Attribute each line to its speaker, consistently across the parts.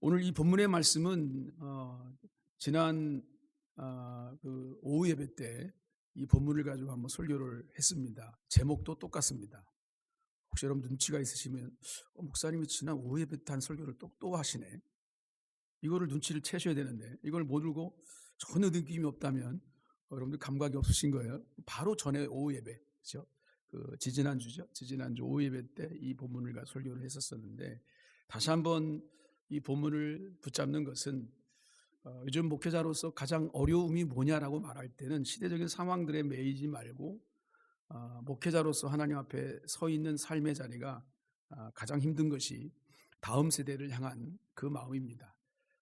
Speaker 1: 오늘 이 본문의 말씀은 지난 그 오후 예배 때 이 본문을 가지고 한번 설교를 했습니다. 제목도 똑같습니다. 혹시 여러분 눈치가 있으시면 목사님이 지난 오후 예배 때 한 설교를 또 하시네. 이거를 눈치를 채셔야 되는데 이걸 모르고 전혀 느낌이 없다면 여러분들 감각이 없으신 거예요. 바로 전에 오후 예배, 그렇죠? 지지난주죠. 지지난주 오후 예배 때 이 본문을 가지고 설교를 했었었는데 다시 한번 이 본문을 붙잡는 것은 요즘 목회자로서 가장 어려움이 뭐냐라고 말할 때는 시대적인 상황들에 매이지 말고 목회자로서 하나님 앞에 서 있는 삶의 자리가 가장 힘든 것이 다음 세대를 향한 그 마음입니다.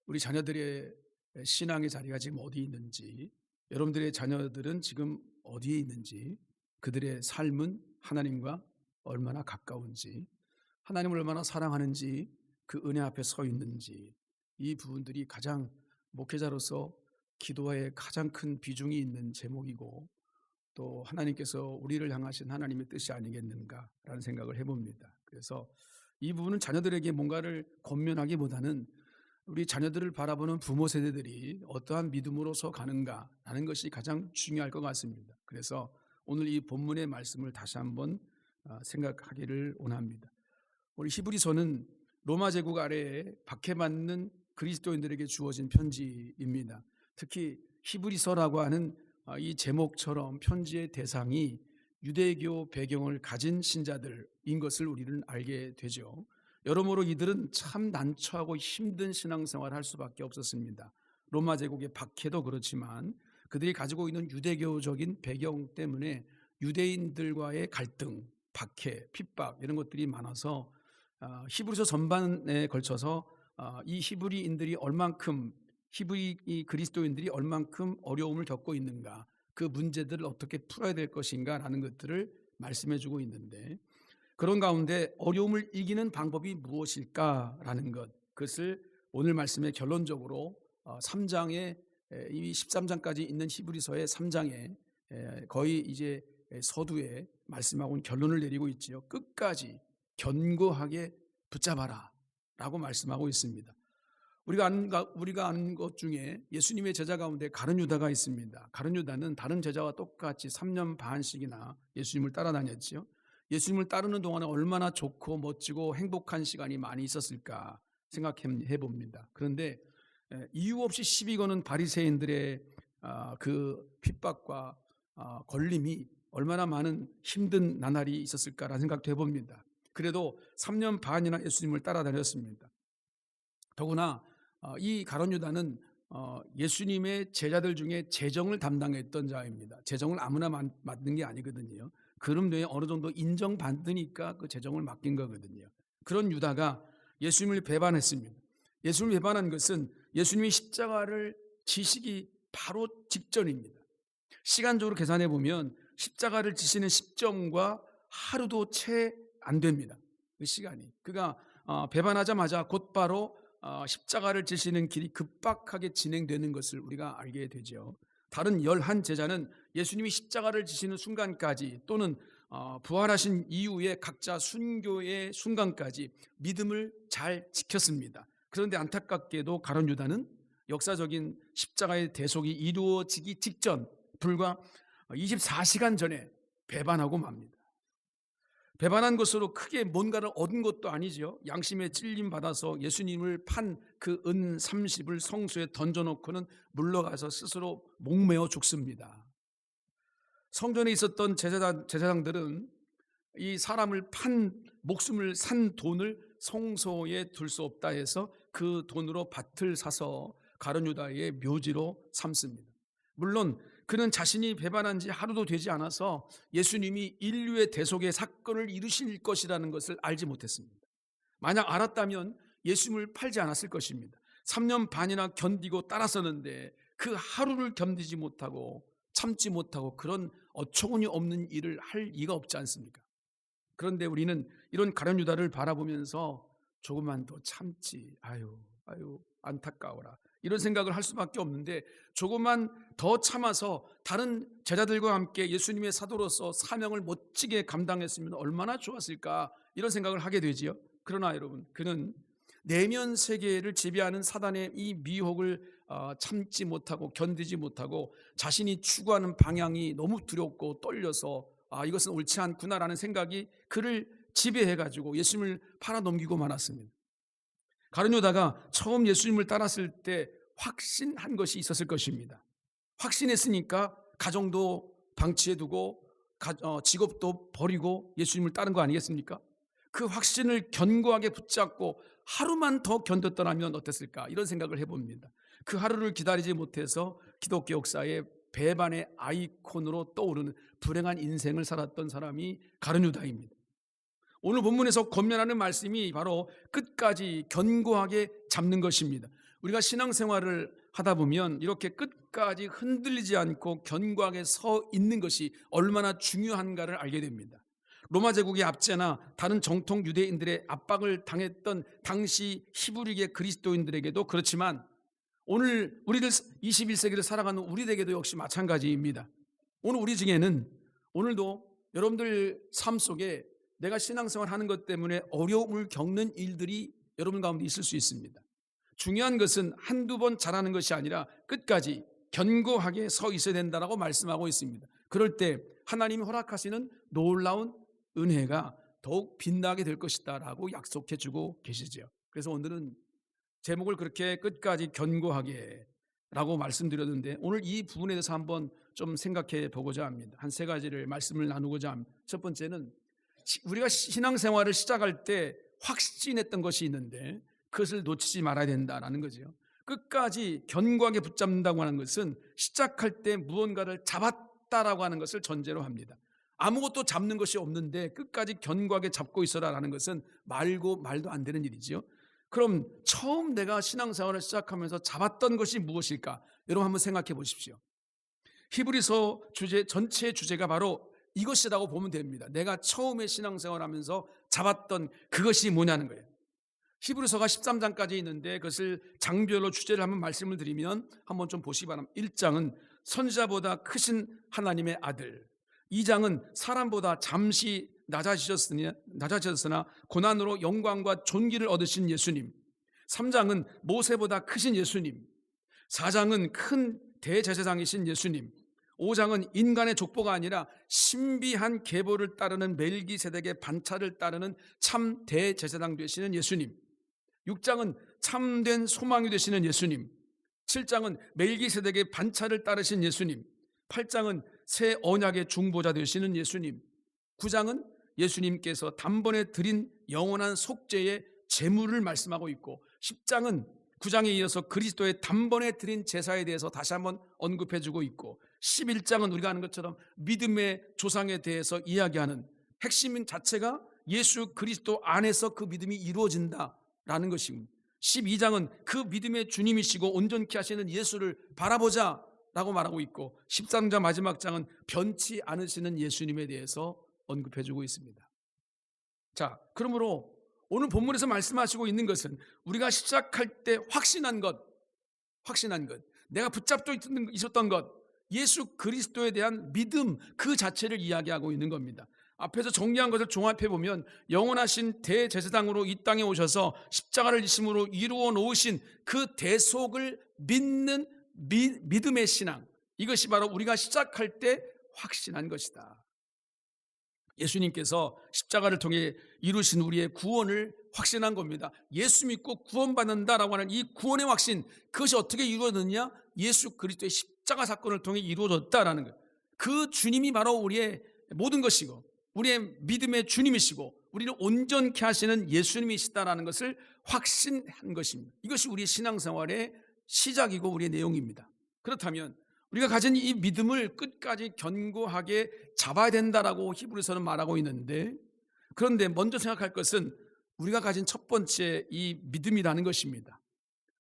Speaker 1: 우리 자녀들의 신앙의 자리가 지금 어디 있는지, 여러분들의 자녀들은 지금 어디에 있는지, 그들의 삶은 하나님과 얼마나 가까운지, 하나님을 얼마나 사랑하는지, 그 은혜 앞에 서 있는지, 이 부분들이 가장 목회자로서 기도에 가장 큰 비중이 있는 제목이고, 또 하나님께서 우리를 향하신 하나님의 뜻이 아니겠는가라는 생각을 해봅니다. 그래서 이 부분은 자녀들에게 뭔가를 권면하기보다는 우리 자녀들을 바라보는 부모 세대들이 어떠한 믿음으로서 가는가라는 것이 가장 중요할 것 같습니다. 그래서 오늘 이 본문의 말씀을 다시 한번 생각하기를 원합니다. 우리 히브리서는 로마 제국 아래에 박해받는 그리스도인들에게 주어진 편지입니다. 특히 히브리서라고 하는 이 제목처럼 편지의 대상이 유대교 배경을 가진 신자들인 것을 우리는 알게 되죠. 여러모로 이들은 참 난처하고 힘든 신앙생활을 할 수밖에 없었습니다. 로마 제국의 박해도 그렇지만 그들이 가지고 있는 유대교적인 배경 때문에 유대인들과의 갈등, 박해, 핍박 이런 것들이 많아서 히브리서 전반에 걸쳐서 이 히브리인들이 얼만큼 히브리 그리스도인들이 얼만큼 어려움을 겪고 있는가, 그 문제들을 어떻게 풀어야 될 것인가라는 것들을 말씀해 주고 있는데, 그런 가운데 어려움을 이기는 방법이 무엇일까라는 것, 그것을 오늘 말씀의 결론적으로 3장에 이 13장까지 있는 히브리서의 3장에 거의 이제 서두에 말씀하고는 결론을 내리고 있지요. 끝까지 견고하게 붙잡아라 라고 말씀하고 있습니다. 우리가 아는 것 중에 예수님의 제자 가운데 가룟 유다가 있습니다. 가룟 유다는 다른 제자와 똑같이 3년 반씩이나 예수님을 따라다녔지요. 예수님을 따르는 동안에 얼마나 좋고 멋지고 행복한 시간이 많이 있었을까 생각해 봅니다. 그런데 이유 없이 시비 거는 바리새인들의 그 핍박과 걸림이 얼마나 많은 힘든 나날이 있었을까라는 생각도 해봅니다. 그래도 3년 반이나 예수님을 따라다녔습니다. 더구나 이 가룟 유다는 예수님의 제자들 중에 재정을 담당했던 자입니다. 재정을 아무나 맡는 게 아니거든요. 그럼 내에 어느 정도 인정받으니까 그 재정을 맡긴 거거든요. 그런 유다가 예수님을 배반했습니다. 예수님을 배반한 것은 예수님이 십자가를 지시기 바로 직전입니다. 시간적으로 계산해 보면 십자가를 지시는 시점과 하루도 채 안 됩니다. 그 시간이. 그가 배반하자마자 곧바로 십자가를 지시는 길이 급박하게 진행되는 것을 우리가 알게 되죠. 다른 11 제자는 예수님이 십자가를 지시는 순간까지 또는 부활하신 이후에 각자 순교의 순간까지 믿음을 잘 지켰습니다. 그런데 안타깝게도 가룟 유다는 역사적인 십자가의 대속이 이루어지기 직전 불과 24시간 전에 배반하고 맙니다. 배반한 것으로 크게 뭔가를 얻은 것도 아니죠. 양심에 찔림 받아서 예수님을 판 그 은 30을 성소에 던져놓고는 물러가서 스스로 목매어 죽습니다. 성전에 있었던 제사장들은 이 사람을 판 목숨을 산 돈을 성소에 둘 수 없다 해서 그 돈으로 밭을 사서 가룟 유다의 묘지로 삼습니다. 물론 그는 자신이 배반한 지 하루도 되지 않아서 예수님이 인류의 대속의 사건을 이루실 것이라는 것을 알지 못했습니다. 만약 알았다면 예수님을 팔지 않았을 것입니다. 3년 반이나 견디고 따랐었는데 그 하루를 견디지 못하고 참지 못하고 그런 어처구니 없는 일을 할 리가 없지 않습니까? 그런데 우리는 이런 가룟 유다를 바라보면서 조금만 더 참지, 아유 안타까워라, 이런 생각을 할 수밖에 없는데, 조금만 더 참아서 다른 제자들과 함께 예수님의 사도로서 사명을 멋지게 감당했으면 얼마나 좋았을까, 이런 생각을 하게 되지요. 그러나 여러분, 그는 내면 세계를 지배하는 사단의 이 미혹을 참지 못하고 견디지 못하고 자신이 추구하는 방향이 너무 두렵고 떨려서 이것은 옳지 않구나라는 생각이 그를 지배해가지고 예수님을 팔아넘기고 말았습니다. 가룟 유다가 처음 예수님을 따랐을 때 확신한 것이 있었을 것입니다. 확신했으니까 가정도 방치해두고 직업도 버리고 예수님을 따른 거 아니겠습니까? 그 확신을 견고하게 붙잡고 하루만 더 견뎠더라면 어땠을까, 이런 생각을 해봅니다. 그 하루를 기다리지 못해서 기독교 역사의 배반의 아이콘으로 떠오르는 불행한 인생을 살았던 사람이 가룟 유다입니다. 오늘 본문에서 권면하는 말씀이 바로 끝까지 견고하게 잡는 것입니다. 우리가 신앙생활을 하다 보면 이렇게 끝까지 흔들리지 않고 견고하게 서 있는 것이 얼마나 중요한가를 알게 됩니다. 로마 제국의 압제나 다른 정통 유대인들의 압박을 당했던 당시 히브리계 그리스도인들에게도 그렇지만 오늘 우리들 21세기를 살아가는 우리에게도 역시 마찬가지입니다. 오늘 우리 중에는 오늘도 여러분들 삶 속에 내가 신앙생활 하는 것 때문에 어려움을 겪는 일들이 여러분 가운데 있을 수 있습니다. 중요한 것은 한두 번 잘하는 것이 아니라 끝까지 견고하게 서 있어야 된다라고 말씀하고 있습니다. 그럴 때 하나님이 허락하시는 놀라운 은혜가 더욱 빛나게 될 것이다 라고 약속해 주고 계시죠. 그래서 오늘은 제목을 그렇게 끝까지 견고하게 라고 말씀드렸는데 오늘 이 부분에 대해서 한번 좀 생각해 보고자 합니다. 한 세 가지를 말씀을 나누고자 합니다. 첫 번째는 우리가 신앙생활을 시작할 때 확신했던 것이 있는데 그것을 놓치지 말아야 된다는 거죠. 끝까지 견고하게 붙잡는다고 하는 것은 시작할 때 무언가를 잡았다라고 하는 것을 전제로 합니다. 아무것도 잡는 것이 없는데 끝까지 견고하게 잡고 있어라라는 것은 말도 안 되는 일이죠. 그럼 처음 내가 신앙생활을 시작하면서 잡았던 것이 무엇일까? 여러분 한번 생각해 보십시오. 히브리서 전체의 주제가 바로 이것이라고 보면 됩니다. 내가 처음에 신앙생활하면서 잡았던 그것이 뭐냐는 거예요. 히브리서가 13장까지 있는데 그것을 장별로 주제를 한번 말씀을 드리면 한번 좀 보시기 바랍니다. 1장은 선지자보다 크신 하나님의 아들, 2장은 사람보다 잠시 낮아지셨으나 고난으로 영광과 존귀를 얻으신 예수님, 3장은 모세보다 크신 예수님, 4장은 큰 대제사장이신 예수님, 5장은 인간의 족보가 아니라 신비한 계보를 따르는 멜기세덱의 반차를 따르는 참 대제사장 되시는 예수님, 6장은 참된 소망이 되시는 예수님, 7장은 멜기세덱의 반차를 따르신 예수님, 8장은 새 언약의 중보자 되시는 예수님, 9장은 예수님께서 단번에 드린 영원한 속죄의 제물을 말씀하고 있고 10장은 9장에 이어서 그리스도의 단번에 드린 제사에 대해서 다시 한번 언급해주고 있고 11장은 우리가 아는 것처럼 믿음의 조상에 대해서 이야기하는 핵심 자체가 예수 그리스도 안에서 그 믿음이 이루어진다라는 것입니다. 12장은 그 믿음의 주님이시고 온전케 하시는 예수를 바라보자 라고 말하고 있고 13장 마지막 장은 변치 않으시는 예수님에 대해서 언급해주고 있습니다. 자, 그러므로 오늘 본문에서 말씀하시고 있는 것은 우리가 시작할 때 확신한 것, 내가 붙잡고 있었던 것, 예수 그리스도에 대한 믿음 그 자체를 이야기하고 있는 겁니다. 앞에서 정리한 것을 종합해보면 영원하신 대제사장으로 이 땅에 오셔서 십자가를 지심으로 이루어 놓으신 그 대속을 믿는 믿음의 신앙, 이것이 바로 우리가 시작할 때 확신한 것이다. 예수님께서 십자가를 통해 이루신 우리의 구원을 확신한 겁니다. 예수 믿고 구원받는다라고 하는 이 구원의 확신, 그것이 어떻게 이루어졌느냐? 예수 그리스도의 십자가 사건을 통해 이루어졌다라는 거예요. 그 주님이 바로 우리의 모든 것이고 우리의 믿음의 주님이시고 우리를 온전케 하시는 예수님이시다라는 것을 확신한 것입니다. 이것이 우리의 신앙생활의 시작이고 우리의 내용입니다. 그렇다면 우리가 가진 이 믿음을 끝까지 견고하게 잡아야 된다라고 히브리서는 말하고 있는데, 그런데 먼저 생각할 것은 우리가 가진 첫 번째 이 믿음이라는 것입니다.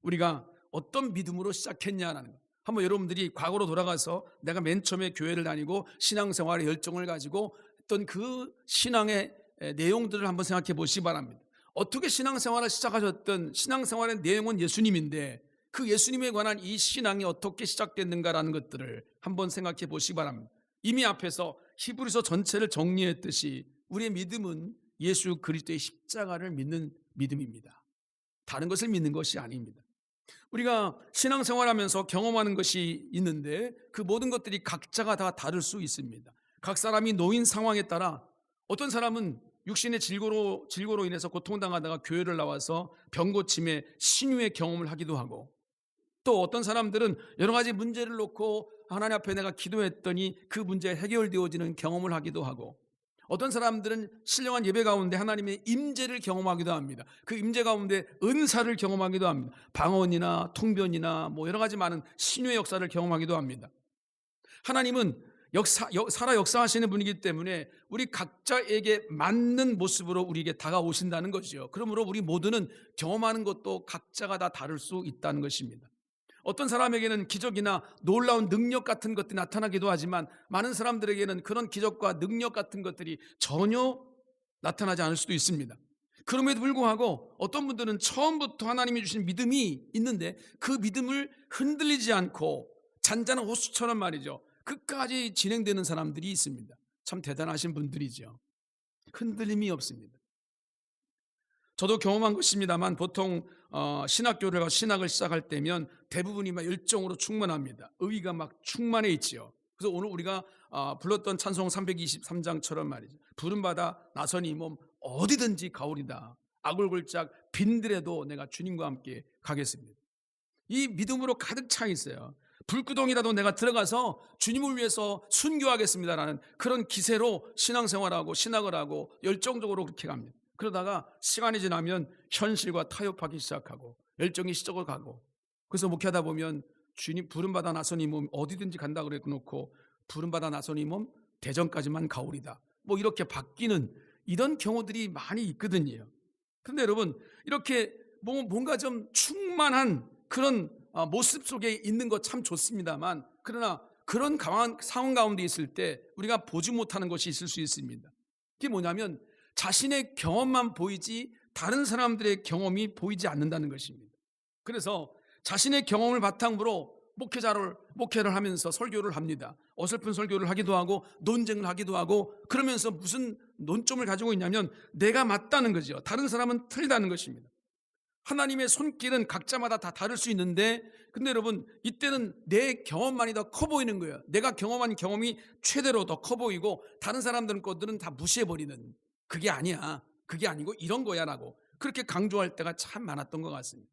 Speaker 1: 우리가 어떤 믿음으로 시작했냐라는 것. 한번 여러분들이 과거로 돌아가서 내가 맨 처음에 교회를 다니고 신앙생활의 열정을 가지고 했던 그 신앙의 내용들을 한번 생각해 보시기 바랍니다. 어떻게 신앙생활을 시작하셨던 신앙생활의 내용은 예수님인데 그 예수님에 관한 이 신앙이 어떻게 시작됐는가라는 것들을 한번 생각해 보시기 바랍니다. 이미 앞에서 히브리서 전체를 정리했듯이 우리의 믿음은 예수 그리스도의 십자가를 믿는 믿음입니다. 다른 것을 믿는 것이 아닙니다. 우리가 신앙생활하면서 경험하는 것이 있는데 그 모든 것들이 각자가 다 다를 수 있습니다. 각 사람이 놓인 상황에 따라 어떤 사람은 육신의 질고로 인해서 고통당하다가 교회를 나와서 병 고침의 신유의 경험을 하기도 하고, 또 어떤 사람들은 여러 가지 문제를 놓고 하나님 앞에 내가 기도했더니 그 문제가 해결되어지는 경험을 하기도 하고, 어떤 사람들은 신령한 예배 가운데 하나님의 임재를 경험하기도 합니다. 그 임재 가운데 은사를 경험하기도 합니다. 방언이나 통변이나 여러 가지 많은 신유의 역사를 경험하기도 합니다. 하나님은 살아 역사하시는 분이기 때문에 우리 각자에게 맞는 모습으로 우리에게 다가오신다는 것이죠. 그러므로 우리 모두는 경험하는 것도 각자가 다 다를 수 있다는 것입니다. 어떤 사람에게는 기적이나 놀라운 능력 같은 것들이 나타나기도 하지만 많은 사람들에게는 그런 기적과 능력 같은 것들이 전혀 나타나지 않을 수도 있습니다. 그럼에도 불구하고 어떤 분들은 처음부터 하나님이 주신 믿음이 있는데 그 믿음을 흔들리지 않고 잔잔한 호수처럼 말이죠, 끝까지 진행되는 사람들이 있습니다. 참 대단하신 분들이죠. 흔들림이 없습니다. 저도 경험한 것입니다만 보통 신학교를 가서 신학을 시작할 때면 대부분이 막 열정으로 충만합니다. 의의가 막 충만해 있지요. 그래서 오늘 우리가 불렀던 찬송 323장처럼 말이죠, 부름받아 나서니 몸 어디든지 가오리다. 악울골짝 빈들에도 내가 주님과 함께 가겠습니다. 이 믿음으로 가득 차 있어요. 불구덩이라도 내가 들어가서 주님을 위해서 순교하겠습니다라는 그런 기세로 신앙생활하고 신학을 하고 열정적으로 그렇게 갑니다. 그러다가 시간이 지나면 현실과 타협하기 시작하고 열정이 시적을 가고, 그래서 목회하다 보면 주님 부름받아 나서니 몸 어디든지 간다 그래 놓고 부름받아 나서니 몸 대전까지만 가오리다, 이렇게 바뀌는 이런 경우들이 많이 있거든요. 그런데 여러분, 이렇게 뭔가 좀 충만한 그런 모습 속에 있는 것 참 좋습니다만, 그러나 그런 상황 가운데 있을 때 우리가 보지 못하는 것이 있을 수 있습니다. 그게 뭐냐면 자신의 경험만 보이지 다른 사람들의 경험이 보이지 않는다는 것입니다. 그래서 자신의 경험을 바탕으로 목회를 하면서 설교를 합니다. 어설픈 설교를 하기도 하고 논쟁을 하기도 하고, 그러면서 무슨 논점을 가지고 있냐면 내가 맞다는 거죠. 다른 사람은 틀리다는 것입니다. 하나님의 손길은 각자마다 다 다를 수 있는데, 근데 여러분, 이때는 내 경험만이 더 커 보이는 거예요. 내가 경험한 경험이 최대로 더 커 보이고 다른 사람들은 것들은 다 무시해버리는, 그게 아니야, 그게 아니고 이런 거야 라고 그렇게 강조할 때가 참 많았던 것 같습니다.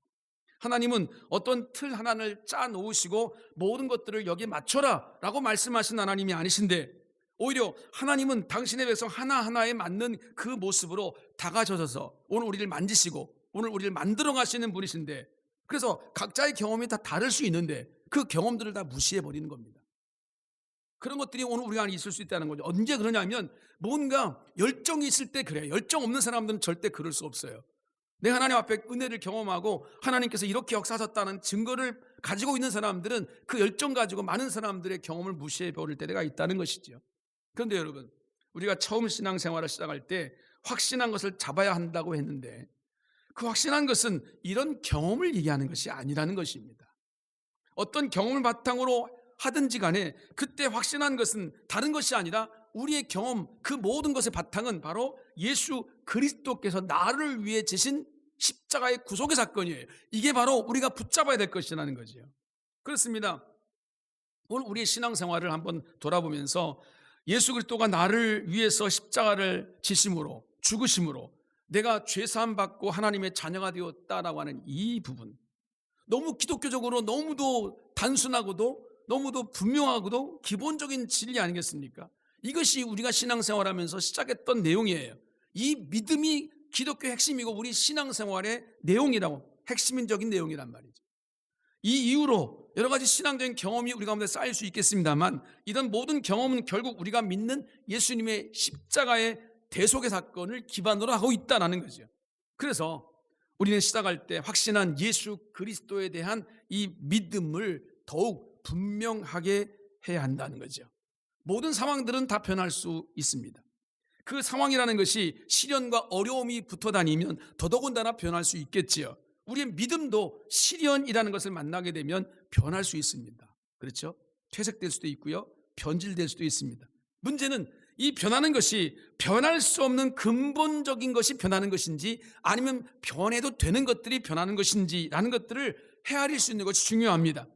Speaker 1: 하나님은 어떤 틀 하나를 짜 놓으시고 모든 것들을 여기에 맞춰라 라고 말씀하신 하나님이 아니신데, 오히려 하나님은 당신의 백성 하나하나에 맞는 그 모습으로 다가져서 오늘 우리를 만지시고 오늘 우리를 만들어 가시는 분이신데, 그래서 각자의 경험이 다 다를 수 있는데 그 경험들을 다 무시해버리는 겁니다. 그런 것들이 오늘 우리 안에 있을 수 있다는 거죠. 언제 그러냐면 뭔가 열정이 있을 때 그래요. 열정 없는 사람들은 절대 그럴 수 없어요. 내가 하나님 앞에 은혜를 경험하고 하나님께서 이렇게 역사하셨다는 증거를 가지고 있는 사람들은 그 열정 가지고 많은 사람들의 경험을 무시해버릴 때가 있다는 것이죠. 그런데 여러분, 우리가 처음 신앙생활을 시작할 때 확신한 것을 잡아야 한다고 했는데 그 확신한 것은 이런 경험을 얘기하는 것이 아니라는 것입니다. 어떤 경험을 바탕으로 하든지 간에 그때 확신한 것은 다른 것이 아니라 우리의 경험, 그 모든 것의 바탕은 바로 예수 그리스도께서 나를 위해 지신 십자가의 구속의 사건이에요. 이게 바로 우리가 붙잡아야 될 것이라는 거죠. 그렇습니다. 오늘 우리의 신앙생활을 한번 돌아보면서 예수 그리스도가 나를 위해서 십자가를 지심으로, 죽으심으로 내가 죄사함 받고 하나님의 자녀가 되었다라고 하는 이 부분, 너무 기독교적으로 너무도 단순하고도 너무도 분명하고도 기본적인 진리 아니겠습니까? 이것이 우리가 신앙생활하면서 시작했던 내용이에요. 이 믿음이 기독교의 핵심이고 우리 신앙생활의 내용이라고, 핵심적인 내용이란 말이죠. 이 이후로 여러 가지 신앙적인 경험이 우리 가운데 쌓일 수 있겠습니다만, 이런 모든 경험은 결국 우리가 믿는 예수님의 십자가의 대속의 사건을 기반으로 하고 있다는 거죠. 그래서 우리는 시작할 때 확신한 예수 그리스도에 대한 이 믿음을 더욱 분명하게 해야 한다는 거죠. 모든 상황들은 다 변할 수 있습니다. 그 상황이라는 것이 시련과 어려움이 붙어 다니면 더더군다나 변할 수 있겠지요. 우리의 믿음도 시련이라는 것을 만나게 되면 변할 수 있습니다. 그렇죠? 퇴색될 수도 있고요, 변질될 수도 있습니다. 문제는 이 변하는 것이 변할 수 없는 근본적인 것이 변하는 것인지 아니면 변해도 되는 것들이 변하는 것인지라는 것들을 헤아릴 수 있는 것이 중요합니다.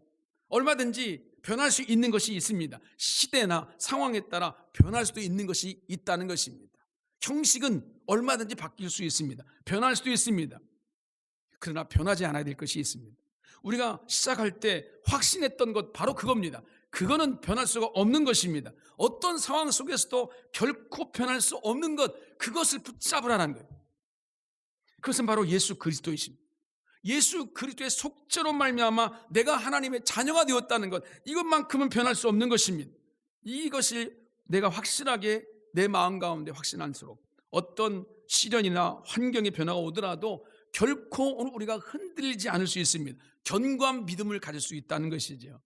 Speaker 1: 얼마든지 변할 수 있는 것이 있습니다. 시대나 상황에 따라 변할 수도 있는 것이 있다는 것입니다. 형식은 얼마든지 바뀔 수 있습니다. 변할 수도 있습니다. 그러나 변하지 않아야 될 것이 있습니다. 우리가 시작할 때 확신했던 것 바로 그겁니다. 그거는 변할 수가 없는 것입니다. 어떤 상황 속에서도 결코 변할 수 없는 것, 그것을 붙잡으라는 거예요. 그것은 바로 예수 그리스도이십니다. 예수 그리스도의 속죄로 말미암아 내가 하나님의 자녀가 되었다는 것, 이것만큼은 변할 수 없는 것입니다. 이것이 내가 확실하게 내 마음 가운데 확신할수록 어떤 시련이나 환경의 변화가 오더라도 결코 오늘 우리가 흔들리지 않을 수 있습니다. 견고한 믿음을 가질 수 있다는 것이죠.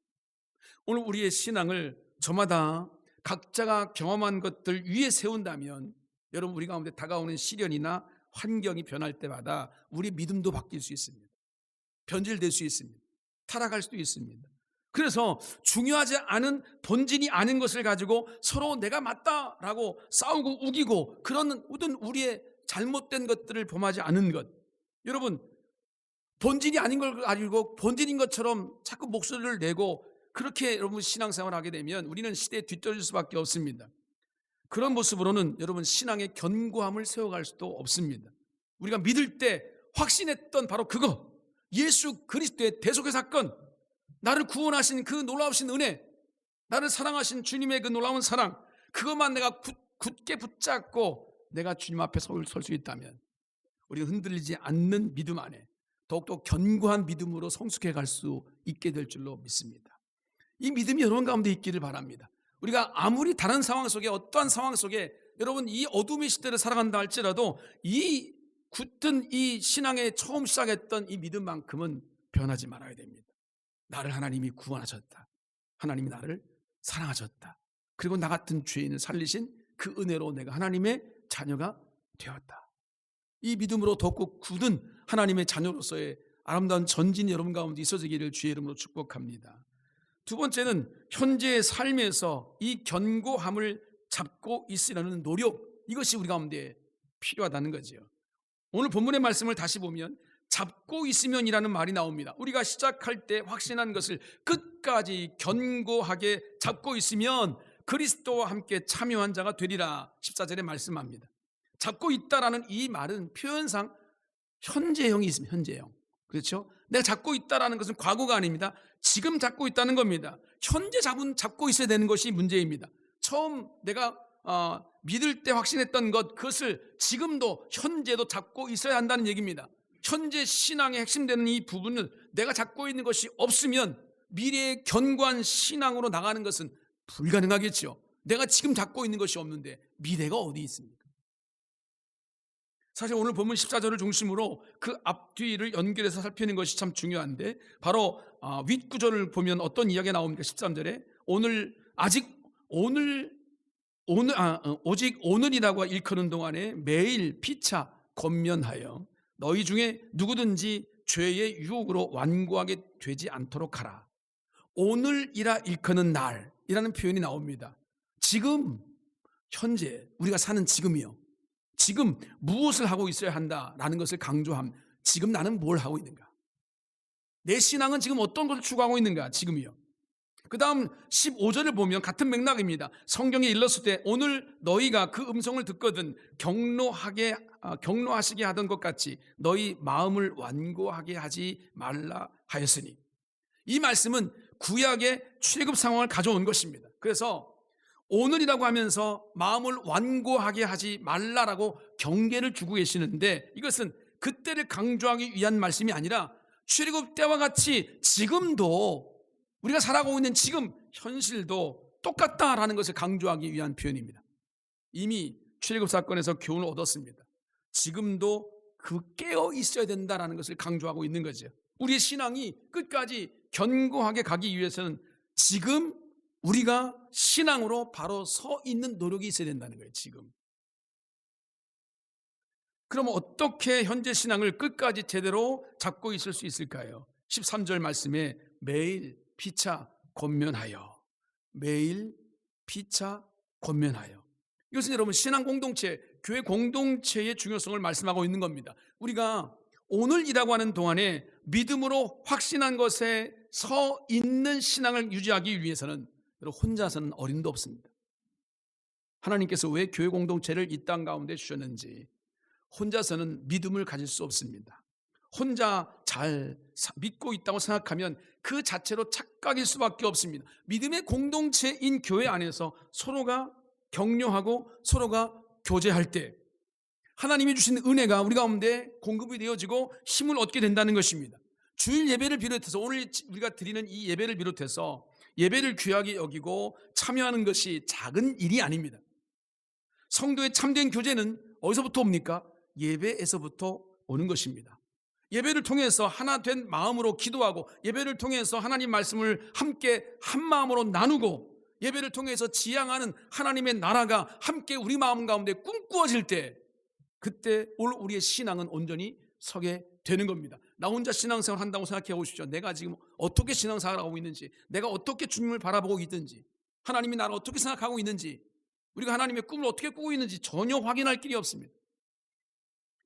Speaker 1: 오늘 우리의 신앙을 저마다 각자가 경험한 것들 위에 세운다면 여러분, 우리 가운데 다가오는 시련이나 환경이 변할 때마다 우리 믿음도 바뀔 수 있습니다. 변질될 수 있습니다. 타락할 수도 있습니다. 그래서 중요하지 않은 본질이 아닌 것을 가지고 서로 내가 맞다라고 싸우고 우기고 그런 모든 우리의 잘못된 것들을 범하지 않은 것, 여러분, 본질이 아닌 걸 가지고 본질인 것처럼 자꾸 목소리를 내고 그렇게 여러분 신앙생활을 하게 되면 우리는 시대에 뒤떨어질 수밖에 없습니다. 그런 모습으로는 여러분 신앙의 견고함을 세워갈 수도 없습니다. 우리가 믿을 때 확신했던 바로 그거, 예수 그리스도의 대속의 사건, 나를 구원하신 그 놀라우신 은혜, 나를 사랑하신 주님의 그 놀라운 사랑, 그것만 내가 굳게 붙잡고 내가 주님 앞에 설 수 있다면 우리는 흔들리지 않는 믿음 안에 더욱더 견고한 믿음으로 성숙해 갈 수 있게 될 줄로 믿습니다. 이 믿음이 여러분 가운데 있기를 바랍니다. 우리가 아무리 다른 상황 속에, 어떠한 상황 속에 여러분 이 어둠의 시대를 살아간다 할지라도 이 굳은 이 신앙에 처음 시작했던 이 믿음만큼은 변하지 말아야 됩니다. 나를 하나님이 구원하셨다. 하나님이 나를 사랑하셨다. 그리고 나 같은 죄인을 살리신 그 은혜로 내가 하나님의 자녀가 되었다. 이 믿음으로 더욱 굳은 하나님의 자녀로서의 아름다운 전진이 여러분 가운데 있어지기를 주의 이름으로 축복합니다. 두 번째는 현재의 삶에서 이 견고함을 잡고 있으려는 노력, 이것이 우리 가운데 필요하다는 거죠. 오늘 본문의 말씀을 다시 보면 잡고 있으면이라는 말이 나옵니다. 우리가 시작할 때 확신한 것을 끝까지 견고하게 잡고 있으면 그리스도와 함께 참여한 자가 되리라 14절에 말씀합니다. 잡고 있다라는 이 말은 표현상 현재형이 있습니다. 현재형. 그렇죠? 내가 잡고 있다라는 것은 과거가 아닙니다. 지금 잡고 있다는 겁니다. 현재 잡고 있어야 되는 것이 문제입니다. 처음 내가 믿을 때 확신했던 것, 그것을 지금도 현재도 잡고 있어야 한다는 얘기입니다. 현재 신앙의 핵심되는 이 부분을 내가 잡고 있는 것이 없으면 미래의 견고한 신앙으로 나가는 것은 불가능하겠죠. 내가 지금 잡고 있는 것이 없는데 미래가 어디 있습니까? 사실 오늘 본문 14절을 중심으로 그 앞뒤를 연결해서 살피는 것이 참 중요한데, 바로 윗구절을 보면 어떤 이야기가 나옵니까? 13절에 오직 오늘이라고 일컫는 동안에 매일 피차 권면하여 너희 중에 누구든지 죄의 유혹으로 완고하게 되지 않도록 하라. 오늘이라 일컫는 날이라는 표현이 나옵니다. 지금, 현재, 우리가 사는 지금이요. 지금 무엇을 하고 있어야 한다라는 것을 강조함. 지금 나는 뭘 하고 있는가? 내 신앙은 지금 어떤 것을 추구하고 있는가? 지금이요. 그 다음 15절을 보면 같은 맥락입니다. 성경에 일렀을 때 오늘 너희가 그 음성을 듣거든 경노하시게 하던 것 같이 너희 마음을 완고하게 하지 말라 하였으니, 이 말씀은 구약의 출애굽 상황을 가져온 것입니다. 그래서 오늘이라고 하면서 마음을 완고하게 하지 말라라고 경계를 주고 계시는데, 이것은 그때를 강조하기 위한 말씀이 아니라 출애굽 때와 같이 지금도 우리가 살아가고 있는 지금 현실도 똑같다라는 것을 강조하기 위한 표현입니다. 이미 출애굽 사건에서 교훈을 얻었습니다. 지금도 깨어 있어야 된다라는 것을 강조하고 있는 거죠. 우리의 신앙이 끝까지 견고하게 가기 위해서는 지금 우리가 신앙으로 바로 서 있는 노력이 있어야 된다는 거예요. 지금. 그럼 어떻게 현재 신앙을 끝까지 제대로 잡고 있을 수 있을까요? 13절 말씀에 매일 피차 권면하여, 매일 피차 권면하여. 이것은 여러분 신앙 공동체, 교회 공동체의 중요성을 말씀하고 있는 겁니다. 우리가 오늘이라고 하는 동안에 믿음으로 확신한 것에 서 있는 신앙을 유지하기 위해서는 여러분 혼자서는 어림도 없습니다. 하나님께서 왜 교회 공동체를 이 땅 가운데 주셨는지 혼자서는 믿음을 가질 수 없습니다. 혼자 잘 믿고 있다고 생각하면 그 자체로 착각일 수밖에 없습니다. 믿음의 공동체인 교회 안에서 서로가 격려하고 서로가 교제할 때 하나님이 주신 은혜가 우리 가운데 공급이 되어지고 힘을 얻게 된다는 것입니다. 주일 예배를 비롯해서 오늘 우리가 드리는 이 예배를 비롯해서 예배를 귀하게 여기고 참여하는 것이 작은 일이 아닙니다. 성도의 참된 교제는 어디서부터 옵니까? 예배에서부터 오는 것입니다. 예배를 통해서 하나 된 마음으로 기도하고 예배를 통해서 하나님 말씀을 함께 한 마음으로 나누고 예배를 통해서 지향하는 하나님의 나라가 함께 우리 마음 가운데 꿈꾸어질 때 그때 우리의 신앙은 온전히 서게 되는 겁니다. 나 혼자 신앙생활 한다고 생각해 보십시오. 내가 지금 어떻게 신앙생활을 하고 있는지, 내가 어떻게 주님을 바라보고 있든지, 하나님이 나를 어떻게 생각하고 있는지, 우리가 하나님의 꿈을 어떻게 꾸고 있는지 전혀 확인할 길이 없습니다.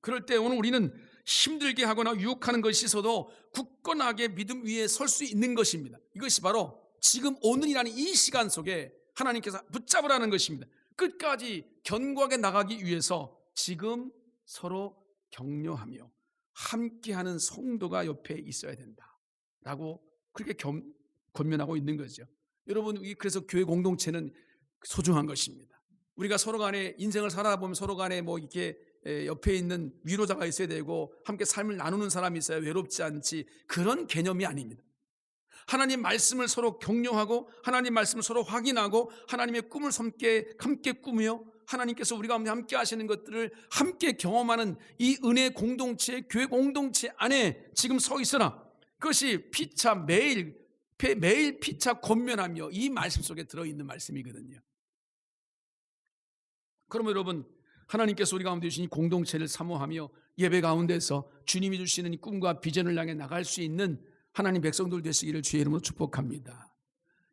Speaker 1: 그럴 때 오늘 우리는 힘들게 하거나 유혹하는 것이 있어도 굳건하게 믿음 위에 설 수 있는 것입니다. 이것이 바로 지금 오늘이라는 이 시간 속에 하나님께서 붙잡으라는 것입니다. 끝까지 견고하게 나가기 위해서 지금 서로 격려하며 함께하는 성도가 옆에 있어야 된다라고 그렇게 권면하고 있는 거죠. 여러분, 그래서 교회 공동체는 소중한 것입니다. 우리가 서로 간에 인생을 살아보면 서로 간에 뭐 이렇게 옆에 있는 위로자가 있어야 되고 함께 삶을 나누는 사람이 있어야 외롭지 않지, 그런 개념이 아닙니다. 하나님 말씀을 서로 격려하고 하나님 말씀을 서로 확인하고 하나님의 꿈을 함께 꾸며 하나님께서 우리 가운데 함께 하시는 것들을 함께 경험하는 이 은혜 공동체, 교회 공동체 안에 지금 서 있으나 그것이 피차 매일 피차 권면하며 이 말씀 속에 들어있는 말씀이거든요. 그러면 여러분, 하나님께서 우리 가운데 주신 이 공동체를 사모하며 예배 가운데서 주님이 주시는 이 꿈과 비전을 향해 나갈 수 있는 하나님 백성들 되시기를 주의 이름으로 축복합니다.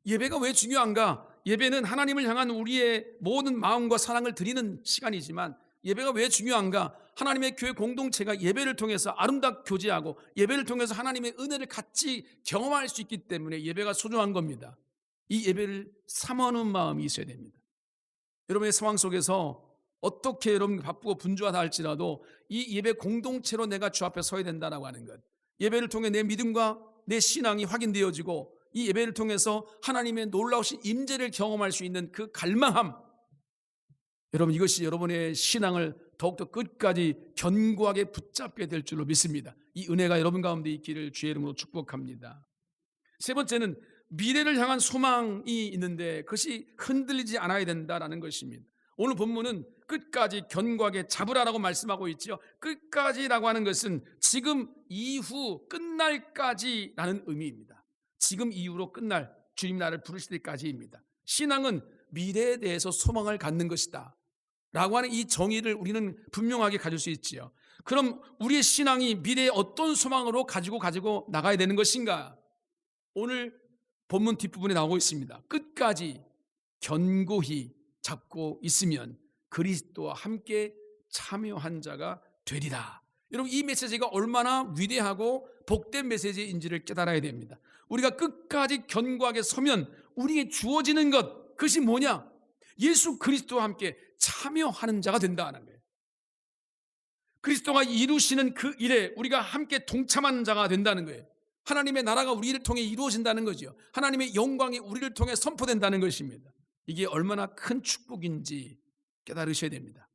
Speaker 1: 예배가 왜 중요한가? 예배는 하나님을 향한 우리의 모든 마음과 사랑을 드리는 시간이지만 예배가 왜 중요한가? 하나님의 교회 공동체가 예배를 통해서 아름답게 교제하고 예배를 통해서 하나님의 은혜를 같이 경험할 수 있기 때문에 예배가 소중한 겁니다. 이 예배를 사모하는 마음이 있어야 됩니다. 여러분의 상황 속에서 어떻게 여러분 바쁘고 분주하다 할지라도 이 예배 공동체로 내가 주 앞에 서야 된다라고 하는 것, 예배를 통해 내 믿음과 내 신앙이 확인되어지고 이 예배를 통해서 하나님의 놀라우신 임재를 경험할 수 있는 그 갈망함, 여러분 이것이 여러분의 신앙을 더욱더 끝까지 견고하게 붙잡게 될 줄로 믿습니다. 이 은혜가 여러분 가운데 있기를 주의 이름으로 축복합니다. 세 번째는 미래를 향한 소망이 있는데 그것이 흔들리지 않아야 된다라는 것입니다. 오늘 본문은 끝까지 견고하게 잡으라라고 말씀하고 있죠. 끝까지라고 하는 것은 지금 이후 끝날까지라는 의미입니다. 지금 이후로 끝날 주님 나를 부르실 때까지입니다. 신앙은 미래에 대해서 소망을 갖는 것이다 라고 하는 이 정의를 우리는 분명하게 가질 수 있지요. 그럼 우리의 신앙이 미래에 어떤 소망으로 가지고 나가야 되는 것인가? 오늘 본문 뒷부분에 나오고 있습니다. 끝까지 견고히 잡고 있으면 그리스도와 함께 참여한 자가 되리라. 여러분, 이 메시지가 얼마나 위대하고 복된 메시지인지를 깨달아야 됩니다. 우리가 끝까지 견고하게 서면 우리에게 주어지는 것, 그것이 뭐냐? 예수 그리스도와 함께 참여하는 자가 된다는 거예요. 그리스도가 이루시는 그 일에 우리가 함께 동참하는 자가 된다는 거예요. 하나님의 나라가 우리를 통해 이루어진다는 거죠. 하나님의 영광이 우리를 통해 선포된다는 것입니다. 이게 얼마나 큰 축복인지 깨달으셔야 됩니다.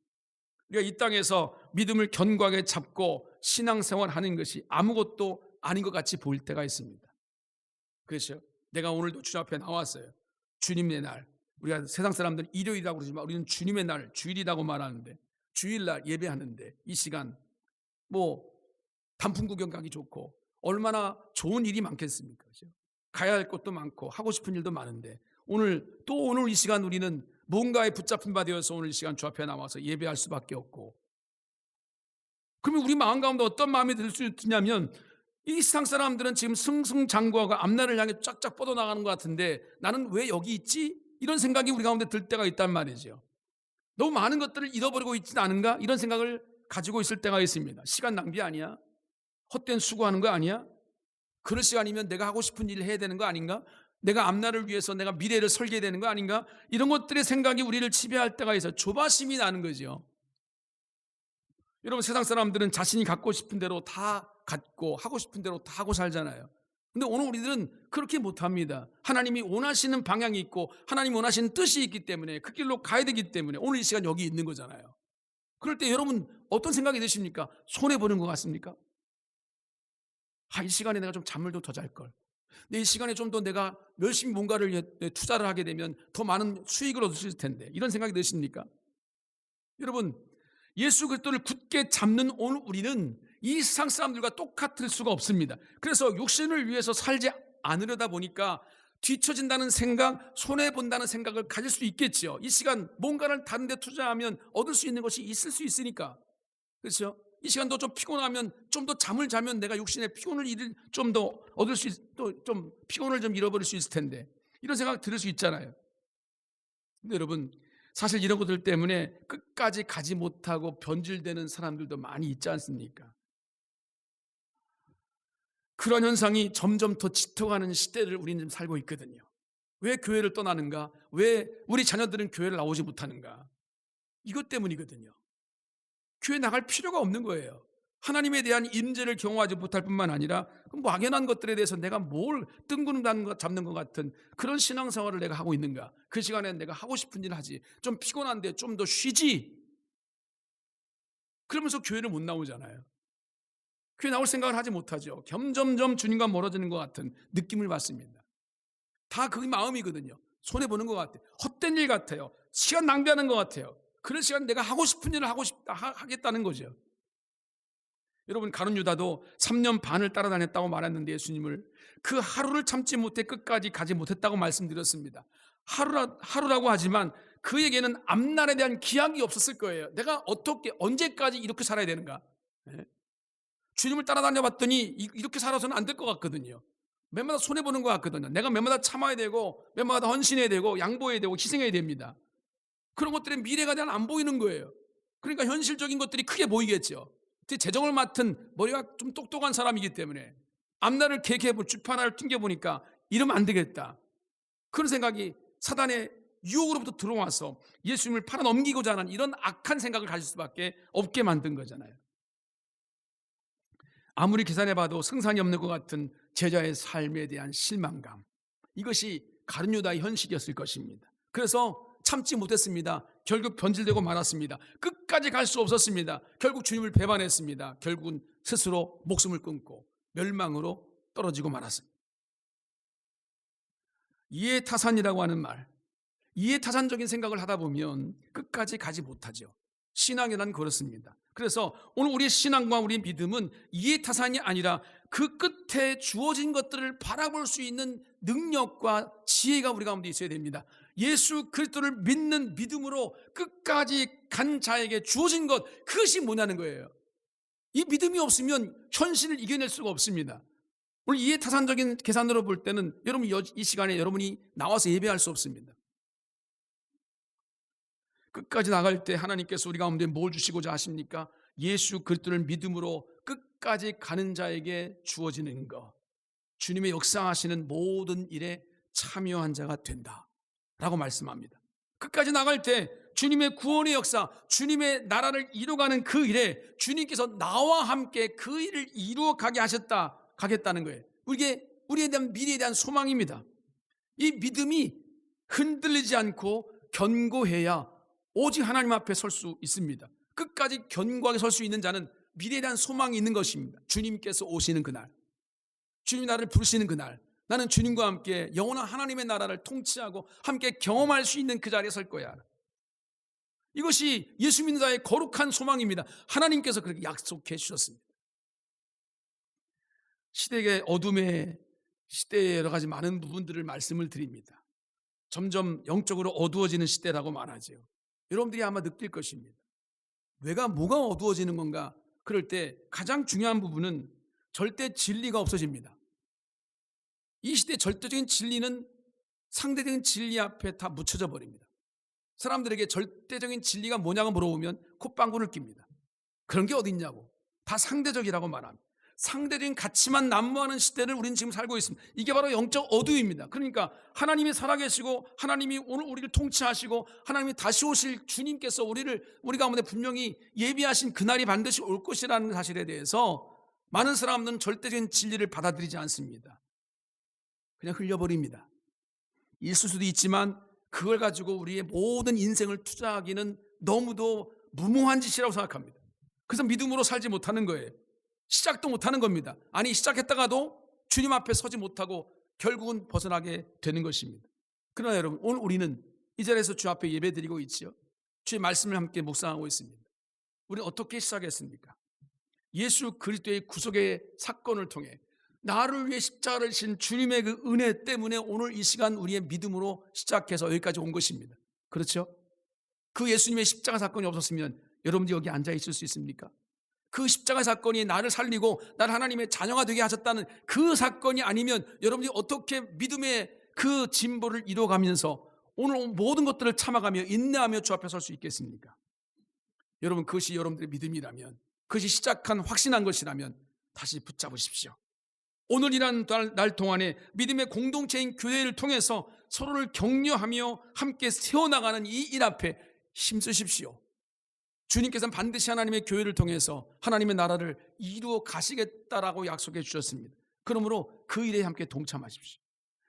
Speaker 1: 우리가 이 땅에서 믿음을 견고하게 잡고 신앙생활하는 것이 아무것도 아닌 것 같이 보일 때가 있습니다. 그렇죠? 내가 오늘도 주님 앞에 나왔어요. 주님의 날, 우리가 세상 사람들은 일요일이라고 그러지만 우리는 주님의 날, 주일이라고 말하는데 주일날 예배하는데 이 시간 뭐 단풍 구경 가기 좋고 얼마나 좋은 일이 많겠습니까? 그렇죠? 가야 할 것도 많고 하고 싶은 일도 많은데 오늘 이 시간 우리는 뭔가에 붙잡힌 바 되어서 오늘 이 시간 주 앞에 나와서 예배할 수밖에 없고, 그러면 우리 마음 가운데 어떤 마음이 들 수 있냐면 이 세상 사람들은 지금 승승장구하고 앞날을 향해 쫙쫙 뻗어나가는 것 같은데 나는 왜 여기 있지? 이런 생각이 우리 가운데 들 때가 있단 말이죠. 너무 많은 것들을 잃어버리고 있지는 않은가? 이런 생각을 가지고 있을 때가 있습니다. 시간 낭비 아니야? 헛된 수고하는 거 아니야? 그럴 시간이면 내가 하고 싶은 일을 해야 되는 거 아닌가? 내가 앞날을 위해서 내가 미래를 설계해야 되는 거 아닌가? 이런 것들의 생각이 우리를 지배할 때가 있어요. 조바심이 나는 거죠. 여러분, 세상 사람들은 자신이 갖고 싶은 대로 다 갖고 하고 싶은 대로 다 하고 살잖아요. 근데 오늘 우리들은 그렇게 못합니다. 하나님이 원하시는 방향이 있고 하나님이 원하시는 뜻이 있기 때문에 그 길로 가야 되기 때문에 오늘 이 시간 여기 있는 거잖아요. 그럴 때 여러분 어떤 생각이 드십니까? 손해보는 것 같습니까? 이 시간에 내가 좀 잠을 좀 더 잘걸. 이 시간에 좀 더 내가 열심히 뭔가를 투자를 하게 되면 더 많은 수익을 얻을 수 있을 텐데, 이런 생각이 드십니까? 여러분, 예수 그리스도를 굳게 잡는 오늘 우리는 이 세상 사람들과 똑같을 수가 없습니다. 그래서 육신을 위해서 살지 않으려다 보니까 뒤처진다는 생각, 손해본다는 생각을 가질 수 있겠죠. 이 시간 뭔가를 다른 데 투자하면 얻을 수 있는 것이 있을 수 있으니까. 그렇죠? 이 시간도 좀 피곤하면 좀 더 잠을 자면 내가 육신의 피곤을 좀 더 얻을 수 또 좀 피곤을 좀 잃어버릴 수 있을 텐데, 이런 생각 들을 수 있잖아요. 근데 여러분, 사실 이런 것들 때문에 끝까지 가지 못하고 변질되는 사람들도 많이 있지 않습니까? 그런 현상이 점점 더 짙어가는 시대를 우리는 지금 살고 있거든요. 왜 교회를 떠나는가? 왜 우리 자녀들은 교회를 나오지 못하는가? 이것 때문이거든요. 교회 나갈 필요가 없는 거예요. 하나님에 대한 임재를 경험하지 못할 뿐만 아니라 막연한 것들에 대해서 내가 뭘 뜬구름 잡는 것 같은 그런 신앙생활을 내가 하고 있는가? 그 시간에 내가 하고 싶은 일 하지. 좀 피곤한데 좀 더 쉬지. 그러면서 교회를 못 나오잖아요. 교회 나올 생각을 하지 못하죠. 점점점 주님과 멀어지는 것 같은 느낌을 받습니다. 다 그 마음이거든요. 손해보는 것 같아요. 헛된 일 같아요. 시간 낭비하는 것 같아요. 그런 시간 내가 하고 싶은 일을 하겠다는 거죠. 여러분, 가룟 유다도 3년 반을 따라다녔다고 말했는데 예수님을 그 하루를 참지 못해 끝까지 가지 못했다고 말씀드렸습니다. 하루라고 하지만 그에게는 앞날에 대한 기약이 없었을 거예요. 내가 어떻게 언제까지 이렇게 살아야 되는가? 주님을 따라다녀 봤더니 이렇게 살아서는 안 될 것 같거든요. 매마다 손해보는 것 같거든요. 내가 매마다 참아야 되고 매마다 헌신해야 되고 양보해야 되고 희생해야 됩니다. 그런 것들의 미래가 잘 안 보이는 거예요. 그러니까 현실적인 것들이 크게 보이겠죠. 재정을 맡은 머리가 좀 똑똑한 사람이기 때문에 앞날을 주판을 튕겨보니까 이러면 안 되겠다. 그런 생각이 사단의 유혹으로부터 들어와서 예수님을 팔아넘기고자 하는 이런 악한 생각을 가질 수밖에 없게 만든 거잖아요. 아무리 계산해봐도 승산이 없는 것 같은 제자의 삶에 대한 실망감, 이것이 가룟 유다의 현실이었을 것입니다. 그래서 참지 못했습니다. 결국 변질되고 말았습니다. 끝까지 갈 수 없었습니다. 결국 주님을 배반했습니다. 결국은 스스로 목숨을 끊고 멸망으로 떨어지고 말았습니다. 이해타산이라고 하는 말, 이해타산적인 생각을 하다 보면 끝까지 가지 못하죠. 신앙이란 그렇습니다. 그래서 오늘 우리의 신앙과 우리의 믿음은 이해타산이 아니라 그 끝에 주어진 것들을 바라볼 수 있는 능력과 지혜가 우리 가운데 있어야 됩니다. 예수 그리스도를 믿는 믿음으로 끝까지 간 자에게 주어진 것, 그것이 뭐냐는 거예요. 이 믿음이 없으면 현실을 이겨낼 수가 없습니다. 오늘 이해타산적인 계산으로 볼 때는 여러분 이 시간에 여러분이 나와서 예배할 수 없습니다. 끝까지 나갈 때 하나님께서 우리 가운데 뭘 주시고자 하십니까? 예수 그리스도를 믿음으로 끝까지 가는 자에게 주어지는 것, 주님의 역사하시는 모든 일에 참여한 자가 된다라고 말씀합니다. 끝까지 나갈 때 주님의 구원의 역사, 주님의 나라를 이루어가는 그 일에 주님께서 나와 함께 그 일을 이루어가게 가겠다는 거예요. 우리에 대한 미래에 대한 소망입니다. 이 믿음이 흔들리지 않고 견고해야 오직 하나님 앞에 설 수 있습니다. 끝까지 견고하게 설 수 있는 자는 미래에 대한 소망이 있는 것입니다. 주님께서 오시는 그날, 주님이 나를 부르시는 그날, 나는 주님과 함께 영원한 하나님의 나라를 통치하고 함께 경험할 수 있는 그 자리에 설 거야. 이것이 예수 믿는 자의 거룩한 소망입니다. 하나님께서 그렇게 약속해 주셨습니다. 시대의 어둠의 시대의 여러 가지 많은 부분들을 말씀을 드립니다. 점점 영적으로 어두워지는 시대라고 말하죠. 여러분들이 아마 느낄 것입니다. 뭐가 어두워지는 건가? 그럴 때 가장 중요한 부분은 절대 진리가 없어집니다. 이 시대의 절대적인 진리는 상대적인 진리 앞에 다 묻혀져 버립니다. 사람들에게 절대적인 진리가 뭐냐고 물어보면 콧방구를 낍니다. 그런 게 어디 있냐고. 다 상대적이라고 말합니다. 상대적인 가치만 난무하는 시대를 우리는 지금 살고 있습니다. 이게 바로 영적 어두입니다. 그러니까 하나님이 살아계시고 하나님이 오늘 우리를 통치하시고 하나님이 다시 오실 주님께서 우리 가운데 분명히 예비하신 그날이 반드시 올 것이라는 사실에 대해서 많은 사람들은 절대적인 진리를 받아들이지 않습니다. 그냥 흘려버립니다. 있을 수도 있지만 그걸 가지고 우리의 모든 인생을 투자하기는 너무도 무모한 짓이라고 생각합니다. 그래서 믿음으로 살지 못하는 거예요. 시작도 못하는 겁니다. 아니, 시작했다가도 주님 앞에 서지 못하고 결국은 벗어나게 되는 것입니다. 그러나 여러분, 오늘 우리는 이 자리에서 주 앞에 예배드리고 있지요. 주의 말씀을 함께 묵상하고 있습니다. 우리는 어떻게 시작했습니까? 예수 그리스도의 구속의 사건을 통해 나를 위해 십자가를 지신 주님의 그 은혜 때문에 오늘 이 시간 우리의 믿음으로 시작해서 여기까지 온 것입니다. 그렇죠? 그 예수님의 십자가 사건이 없었으면 여러분들이 여기 앉아 있을 수 있습니까? 그 십자가 사건이 나를 살리고 나를 하나님의 자녀가 되게 하셨다는 그 사건이 아니면 여러분들이 어떻게 믿음의 그 진보를 이뤄가면서 오늘 모든 것들을 참아가며 인내하며 주 앞에 설 수 있겠습니까? 여러분, 그것이 여러분들의 믿음이라면, 그것이 시작한 확신한 것이라면 다시 붙잡으십시오. 오늘이라는 날 동안에 믿음의 공동체인 교회를 통해서 서로를 격려하며 함께 세워나가는 이 일 앞에 힘쓰십시오. 주님께서는 반드시 하나님의 교회를 통해서 하나님의 나라를 이루어 가시겠다라고 약속해 주셨습니다. 그러므로 그 일에 함께 동참하십시오.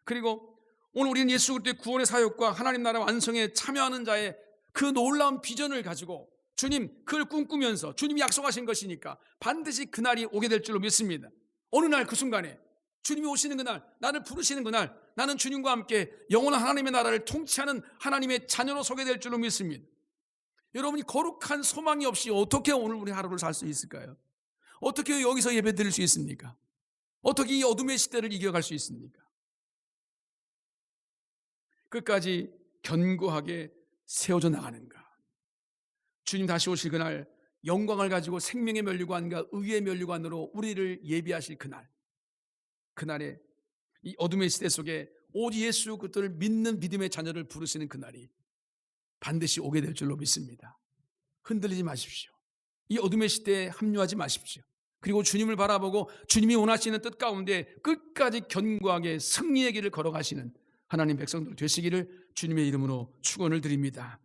Speaker 1: 그리고 오늘 우리는 예수 그리스도의 구원의 사역과 하나님 나라 완성에 참여하는 자의 그 놀라운 비전을 가지고 주님 그걸 꿈꾸면서 주님이 약속하신 것이니까 반드시 그날이 오게 될 줄로 믿습니다. 어느 날 그 순간에 주님이 오시는 그날, 나를 부르시는 그날, 나는 주님과 함께 영원한 하나님의 나라를 통치하는 하나님의 자녀로 서게 될 줄로 믿습니다. 여러분이 거룩한 소망이 없이 어떻게 오늘 우리 하루를 살 수 있을까요? 어떻게 여기서 예배 드릴 수 있습니까? 어떻게 이 어둠의 시대를 이겨갈 수 있습니까? 끝까지 견고하게 세워져 나가는가? 주님 다시 오실 그날 영광을 가지고 생명의 면류관과 의의 면류관으로 우리를 예비하실 그날에 이 어둠의 시대 속에 오직 예수 그리스도를 믿는 믿음의 자녀를 부르시는 그날이 반드시 오게 될 줄로 믿습니다. 흔들리지 마십시오. 이 어둠의 시대에 합류하지 마십시오. 그리고 주님을 바라보고 주님이 원하시는 뜻 가운데 끝까지 견고하게 승리의 길을 걸어가시는 하나님 백성들 되시기를 주님의 이름으로 축원을 드립니다.